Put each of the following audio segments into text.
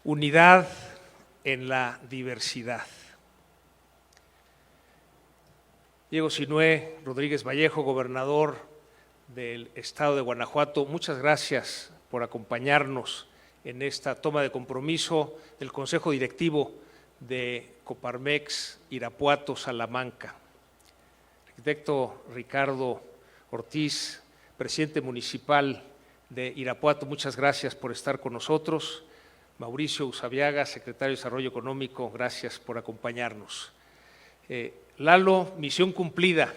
Unidad en la diversidad. Diego Sinué Rodríguez Vallejo, gobernador del estado de Guanajuato, muchas gracias por acompañarnos en esta toma de compromiso del Consejo Directivo de Coparmex Irapuato Salamanca. Arquitecto Ricardo Ortiz, presidente municipal de Irapuato, muchas gracias por estar con nosotros. Mauricio Usabiaga, secretario de Desarrollo Económico, gracias por acompañarnos. Lalo, misión cumplida.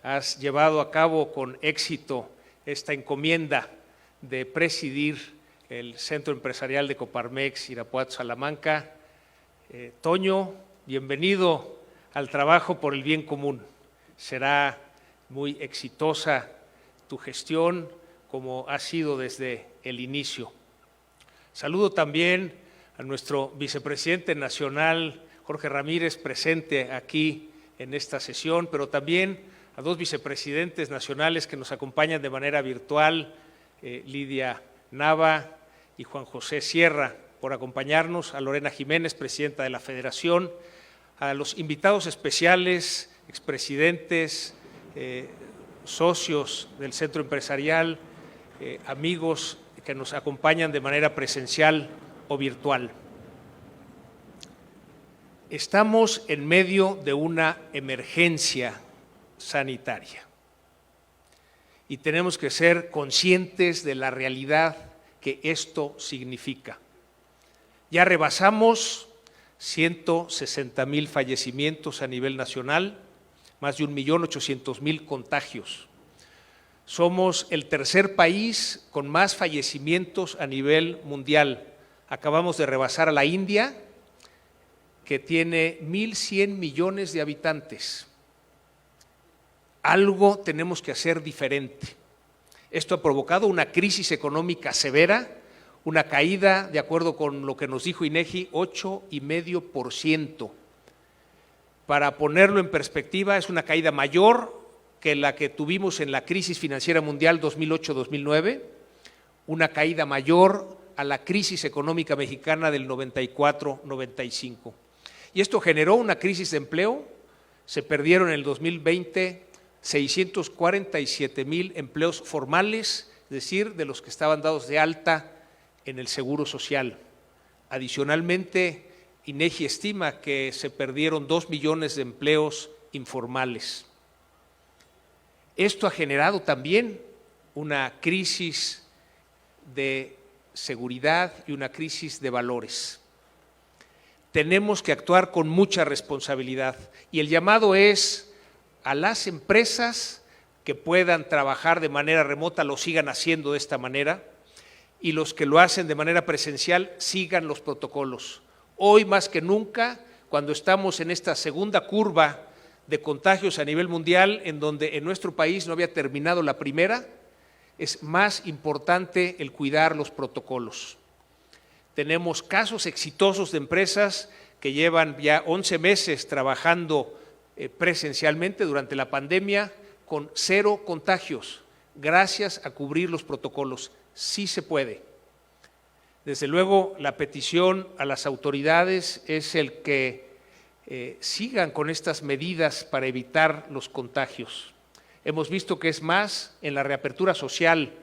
Has llevado a cabo con éxito esta encomienda de presidir el Centro Empresarial de Coparmex Irapuato Salamanca. Toño, bienvenido al trabajo por el bien común. Será muy exitosa tu gestión, como ha sido desde el inicio. Saludo también a nuestro vicepresidente nacional, Jorge Ramírez, presente aquí en esta sesión, pero también a dos vicepresidentes nacionales que nos acompañan de manera virtual, Lidia Nava y Juan José Sierra, por acompañarnos, a Lorena Jiménez, presidenta de la Federación, a los invitados especiales, expresidentes, socios del Centro Empresarial, amigos que nos acompañan de manera presencial o virtual. Estamos en medio de una emergencia sanitaria y tenemos que ser conscientes de la realidad que esto significa. Ya rebasamos 160,000 fallecimientos a nivel nacional, más de 1,800,000 contagios. Somos el tercer país con más fallecimientos a nivel mundial. Acabamos de rebasar a la India, que tiene 1,100 millones de habitantes. Algo tenemos que hacer diferente. Esto ha provocado una crisis económica severa, una caída, de acuerdo con lo que nos dijo INEGI, 8,5%. Para ponerlo en perspectiva, es una caída mayor que la que tuvimos en la crisis financiera mundial 2008-2009, una caída mayor a la crisis económica mexicana del 94-95. Y esto generó una crisis de empleo. Se perdieron en el 2020 647,000 empleos formales, es decir, de los que estaban dados de alta en el Seguro Social. Adicionalmente, INEGI estima que se perdieron 2 millones de empleos informales. Esto ha generado también una crisis de seguridad y una crisis de valores. Tenemos que actuar con mucha responsabilidad y el llamado es a las empresas que puedan trabajar de manera remota, lo sigan haciendo de esta manera, y los que lo hacen de manera presencial sigan los protocolos. Hoy más que nunca, cuando estamos en esta segunda curva de contagios a nivel mundial, en donde en nuestro país no había terminado la primera, es más importante el cuidar los protocolos. Tenemos casos exitosos de empresas que llevan ya 11 meses trabajando presencialmente durante la pandemia con 0 contagios, gracias a cubrir los protocolos. Sí se puede. Desde luego, la petición a las autoridades es el que sigan con estas medidas para evitar los contagios. Hemos visto que es más en la reapertura social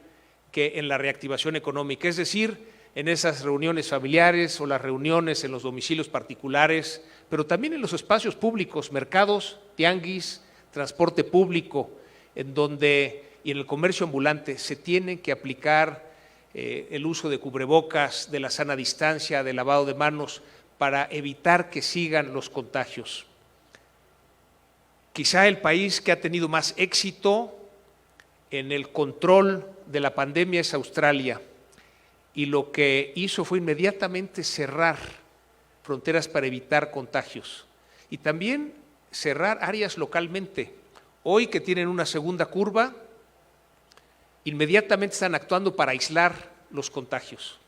que en la reactivación económica, es decir, en esas reuniones familiares o las reuniones en los domicilios particulares, pero también en los espacios públicos, mercados, tianguis, transporte público, en donde y en el comercio ambulante se tiene que aplicar el uso de cubrebocas, de la sana distancia, de lavado de manos, para evitar que sigan los contagios. Quizá el país que ha tenido más éxito en el control de la pandemia es Australia, y lo que hizo fue inmediatamente cerrar fronteras para evitar contagios y también cerrar áreas localmente. Hoy que tienen una segunda curva, inmediatamente están actuando para aislar los contagios.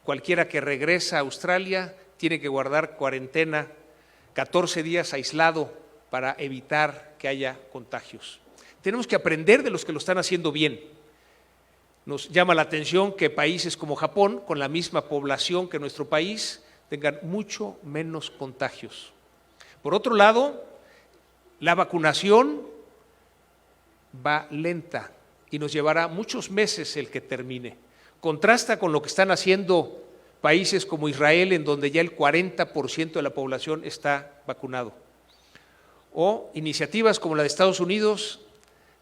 Cualquiera que regresa a Australia tiene que guardar cuarentena, 14 días aislado para evitar que haya contagios. Tenemos que aprender de los que lo están haciendo bien. Nos llama la atención que países como Japón, con la misma población que nuestro país, tengan mucho menos contagios. Por otro lado, la vacunación va lenta y nos llevará muchos meses el que termine. Contrasta con lo que están haciendo países como Israel, en donde ya el 40% de la población está vacunado. O iniciativas como la de Estados Unidos,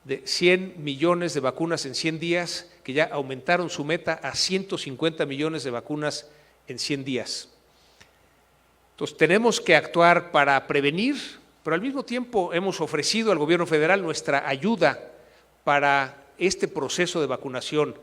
de 100 millones de vacunas en 100 días, que ya aumentaron su meta a 150 millones de vacunas en 100 días. Entonces tenemos que actuar para prevenir, pero al mismo tiempo hemos ofrecido al gobierno federal nuestra ayuda para este proceso de vacunación,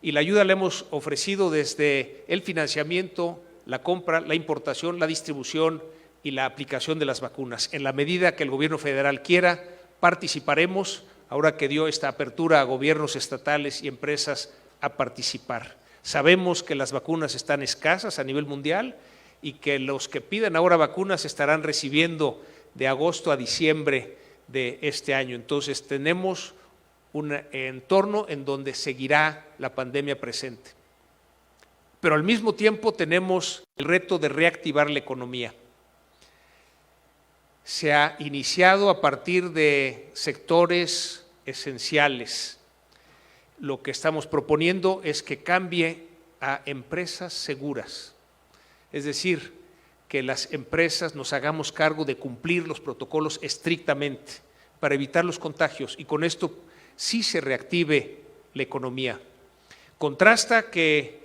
y la ayuda la hemos ofrecido desde el financiamiento, la compra, la importación, la distribución y la aplicación de las vacunas. En la medida que el gobierno federal quiera, participaremos, ahora que dio esta apertura a gobiernos estatales y empresas a participar. Sabemos que las vacunas están escasas a nivel mundial y que los que pidan ahora vacunas estarán recibiendo de agosto a diciembre de este año. Entonces tenemos un entorno en donde seguirá la pandemia presente. Pero al mismo tiempo tenemos el reto de reactivar la economía. Se ha iniciado a partir de sectores esenciales. Lo que estamos proponiendo es que cambie a empresas seguras, es decir, que las empresas nos hagamos cargo de cumplir los protocolos estrictamente para evitar los contagios, y con esto sí se reactive la economía. Contrasta que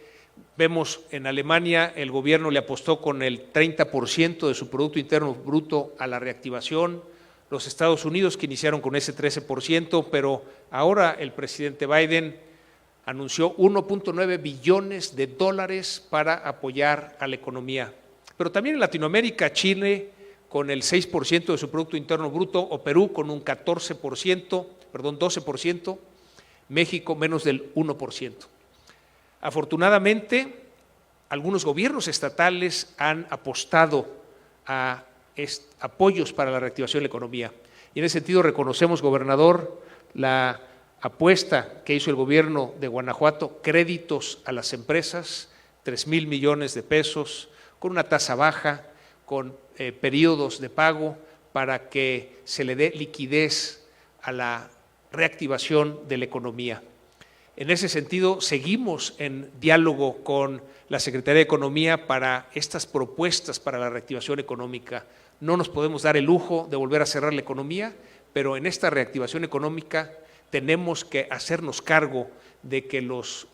vemos en Alemania, el gobierno le apostó con el 30% de su Producto Interno Bruto a la reactivación, los Estados Unidos que iniciaron con ese 13%, pero ahora el presidente Biden anunció 1.9 billones de dólares para apoyar a la economía. Pero también en Latinoamérica, Chile con el 6% de su Producto Interno Bruto, o Perú con un 12%, México menos del 1%. Afortunadamente, algunos gobiernos estatales han apostado a apoyos para la reactivación de la economía. Y en ese sentido reconocemos, gobernador, la apuesta que hizo el gobierno de Guanajuato, créditos a las empresas, 3,000 millones de pesos, con una tasa baja, con periodos de pago, para que se le dé liquidez a la reactivación de la economía. En ese sentido, seguimos en diálogo con la Secretaría de Economía para estas propuestas para la reactivación económica. No nos podemos dar el lujo de volver a cerrar la economía, pero en esta reactivación económica tenemos que hacernos cargo de que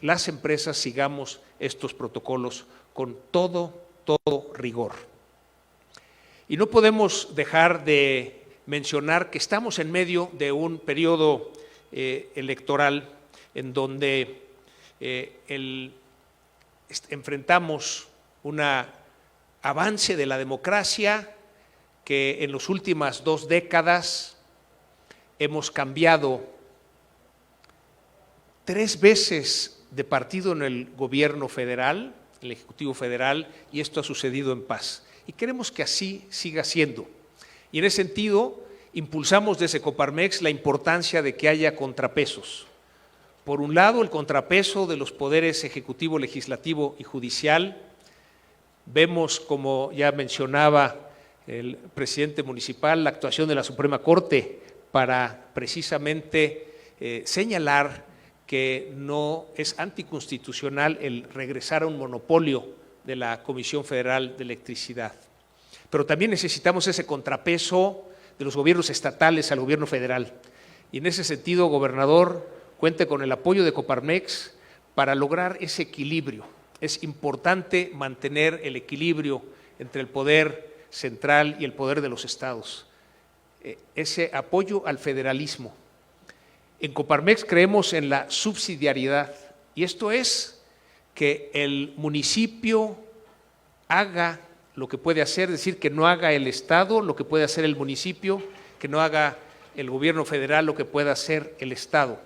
las empresas sigamos estos protocolos con todo rigor. Y no podemos dejar de mencionar que estamos en medio de un periodo electoral en donde enfrentamos un avance de la democracia, que en las últimas 2 décadas hemos cambiado 3 veces de partido en el gobierno federal, el Ejecutivo Federal, y esto ha sucedido en paz. Y queremos que así siga siendo. Y en ese sentido, impulsamos desde Coparmex la importancia de que haya contrapesos. Por un lado, el contrapeso de los poderes ejecutivo, legislativo y judicial. Vemos, como ya mencionaba el presidente municipal, la actuación de la Suprema Corte para precisamente señalar que no es anticonstitucional el regresar a un monopolio de la Comisión Federal de Electricidad. Pero también necesitamos ese contrapeso de los gobiernos estatales al gobierno federal. Y en ese sentido, gobernador, cuente con el apoyo de Coparmex para lograr ese equilibrio. Es importante mantener el equilibrio entre el poder central y el poder de los estados. Ese apoyo al federalismo. En Coparmex creemos en la subsidiariedad, y esto es que el municipio haga lo que puede hacer, es decir, que no haga el Estado lo que puede hacer el municipio, que no haga el gobierno federal lo que pueda hacer el Estado.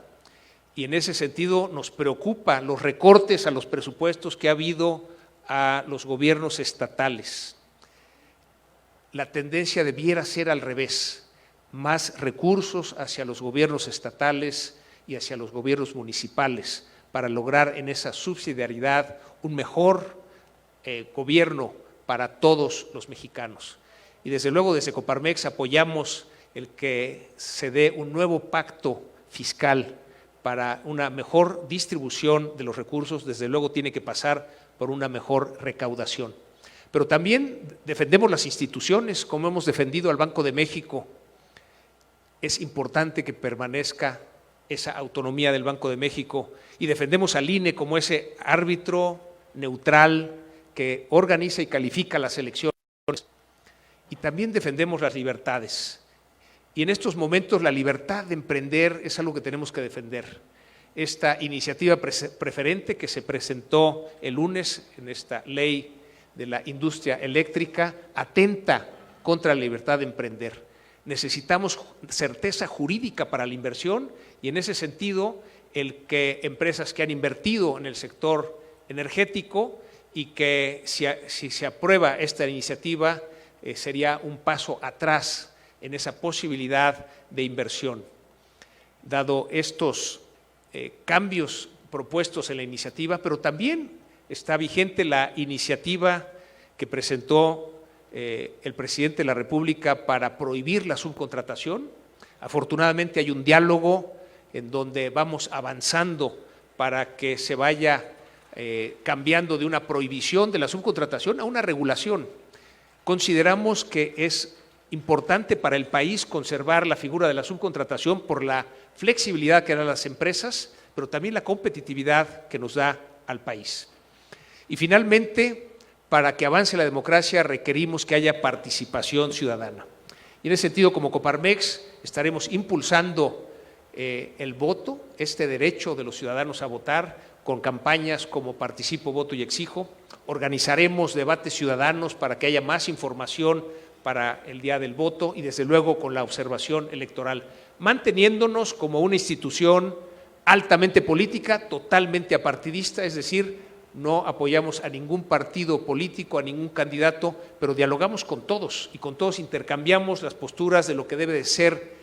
Y en ese sentido nos preocupa los recortes a los presupuestos que ha habido a los gobiernos estatales. La tendencia debiera ser al revés, más recursos hacia los gobiernos estatales y hacia los gobiernos municipales para lograr en esa subsidiariedad un mejor gobierno para todos los mexicanos. Y desde luego desde Coparmex apoyamos el que se dé un nuevo pacto fiscal para una mejor distribución de los recursos. Desde luego tiene que pasar por una mejor recaudación. Pero también defendemos las instituciones, como hemos defendido al Banco de México. Es importante que permanezca esa autonomía del Banco de México y defendemos al INE como ese árbitro neutral que organiza y califica las elecciones. Y también defendemos las libertades. Y en estos momentos la libertad de emprender es algo que tenemos que defender. Esta iniciativa preferente que se presentó el lunes en esta ley de la industria eléctrica atenta contra la libertad de emprender. Necesitamos certeza jurídica para la inversión y en ese sentido el que empresas que han invertido en el sector energético y que si se aprueba esta iniciativa sería un paso atrás en esa posibilidad de inversión. Dado estos cambios propuestos en la iniciativa, pero también está vigente la iniciativa que presentó el presidente de la República para prohibir la subcontratación. Afortunadamente hay un diálogo en donde vamos avanzando para que se vaya cambiando de una prohibición de la subcontratación a una regulación. Consideramos que es importante para el país conservar la figura de la subcontratación por la flexibilidad que dan las empresas, pero también la competitividad que nos da al país. Y finalmente, para que avance la democracia requerimos que haya participación ciudadana. Y en ese sentido, como Coparmex, estaremos impulsando el voto, este derecho de los ciudadanos a votar, con campañas como Participo, Voto y Exijo. Organizaremos debates ciudadanos para que haya más información para el día del voto y desde luego con la observación electoral, manteniéndonos como una institución altamente política, totalmente apartidista, es decir, no apoyamos a ningún partido político, a ningún candidato, pero dialogamos con todos y con todos intercambiamos las posturas de lo que debe de ser,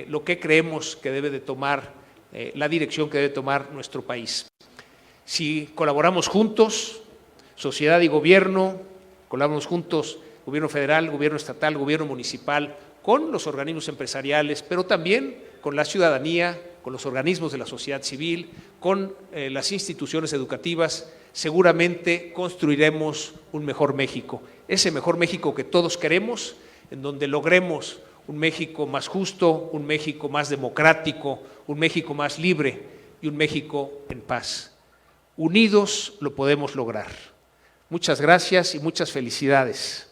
lo que creemos que debe de tomar, la dirección que debe tomar nuestro país. Si colaboramos juntos, sociedad y gobierno, colaboramos juntos, gobierno federal, gobierno estatal, gobierno municipal, con los organismos empresariales, pero también con la ciudadanía, con los organismos de la sociedad civil, con las instituciones educativas, seguramente construiremos un mejor México. Ese mejor México que todos queremos, en donde logremos un México más justo, un México más democrático, un México más libre y un México en paz. Unidos lo podemos lograr. Muchas gracias y muchas felicidades.